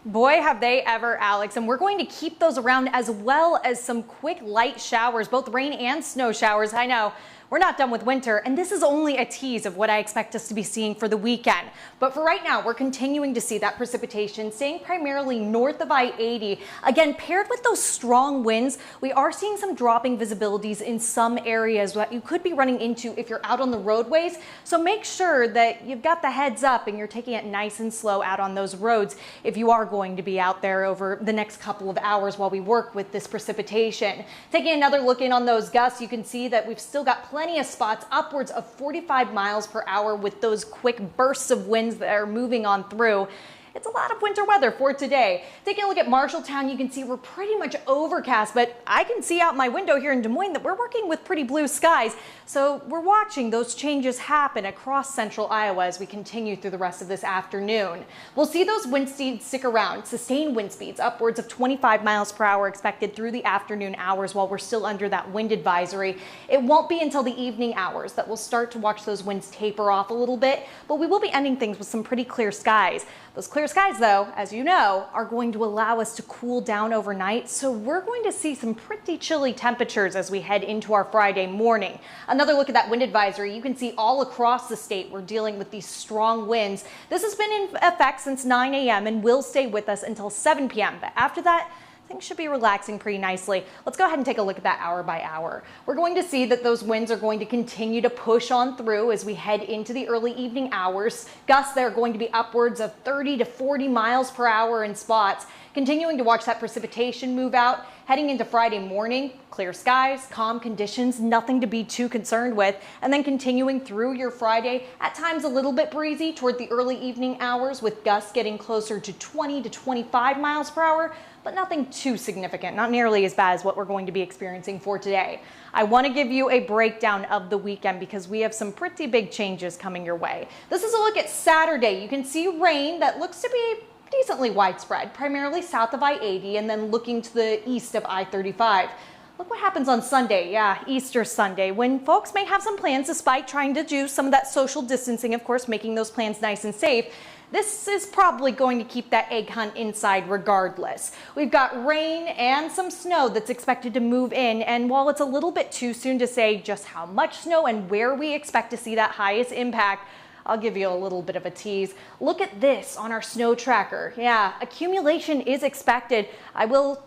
Boy, have they ever, Alex. And we're going to keep those around as well as some quick light showers, both rain and snow showers. I know we're not done with winter, and this is only a tease of what I expect us to be seeing for the weekend. But for right now, we're continuing to see that precipitation staying primarily north of I-80. Again, paired with those strong winds, we are seeing some dropping visibilities in some areas that you could be running into if you're out on the roadways. So make sure that you've got the heads up and you're taking it nice and slow out on those roads if you are going to be out there over the next couple of hours while we work with this precipitation. Taking another look in on those gusts, you can see that we've still got plenty of spots upwards of 45 miles per hour with those quick bursts of winds that are moving on through. It's a lot of winter weather for today. Taking a look at Marshalltown, you can see we're pretty much overcast, but I can see out my window here in Des Moines that we're working with pretty blue skies. So we're watching those changes happen across central Iowa as we continue through the rest of this afternoon. We'll see those wind speeds stick around, sustained wind speeds upwards of 25 miles per hour expected through the afternoon hours while we're still under that wind advisory. It won't be until the evening hours that we'll start to watch those winds taper off a little bit, but we will be ending things with some pretty clear skies. Those clear skies, though, as you know, are going to allow us to cool down overnight, so we're going to see some pretty chilly temperatures as we head into our Friday morning. Another look at that wind advisory. You can see all across the state we're dealing with these strong winds. This has been in effect since 9 a.m. and will stay with us until 7 p.m. But after that, things should be relaxing pretty nicely. Let's go ahead and take a look at that hour by hour. We're going to see that those winds are going to continue to push on through as we head into the early evening hours. Gusts that are going to be upwards of 30 to 40 miles per hour in spots. Continuing to watch that precipitation move out. Heading into Friday morning, clear skies, calm conditions, nothing to be too concerned with. And then continuing through your Friday, at times a little bit breezy toward the early evening hours with gusts getting closer to 20 to 25 miles per hour, but nothing too significant, not nearly as bad as what we're going to be experiencing for today. I want to give you a breakdown of the weekend because we have some pretty big changes coming your way. This is a look at Saturday. You can see rain that looks to be decently widespread, primarily south of I-80 and then looking to the east of I-35. Look what happens on Sunday, Easter Sunday, when folks may have some plans despite trying to do some of that social distancing, of course, making those plans nice and safe. This is probably going to keep that egg hunt inside regardless. We've got rain and some snow that's expected to move in, and while it's a little bit too soon to say just how much snow and where we expect to see that highest impact, I'll give you a little bit of a tease. Look at this on our snow tracker. Accumulation is expected. I will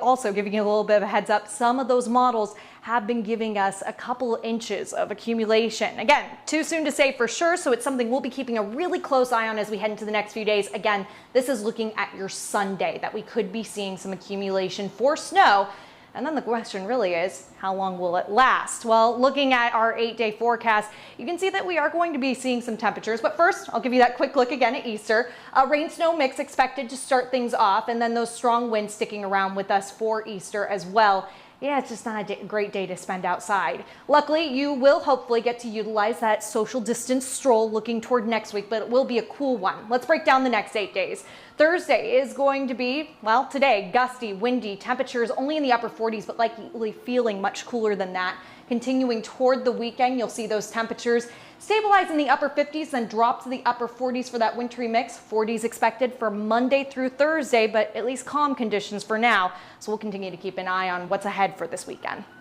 also give you a little bit of a heads up. Some of those models have been giving us a couple inches of accumulation. Again, too soon to say for sure, so it's something we'll be keeping a really close eye on as we head into the next few days. Again, this is looking at your Sunday that we could be seeing some accumulation for snow. And then the question really is, how long will it last? Well, looking at our 8-day forecast, you can see that we are going to be seeing some temperatures. But first, I'll give you that quick look again at Easter. A rain-snow mix expected to start things off, and then those strong winds sticking around with us for Easter as well. It's just not a great day to spend outside. Luckily, you will hopefully get to utilize that social distance stroll looking toward next week, but it will be a cool one. Let's break down the next 8 days. Thursday is going to be, well, today, gusty, windy, temperatures only in the upper 40s, but likely feeling much cooler than that. Continuing toward the weekend, you'll see those temperatures stabilize in the upper 50s, then drop to the upper 40s for that wintry mix. 40s expected for Monday through Thursday, but at least calm conditions for now. So we'll continue to keep an eye on what's ahead for this weekend.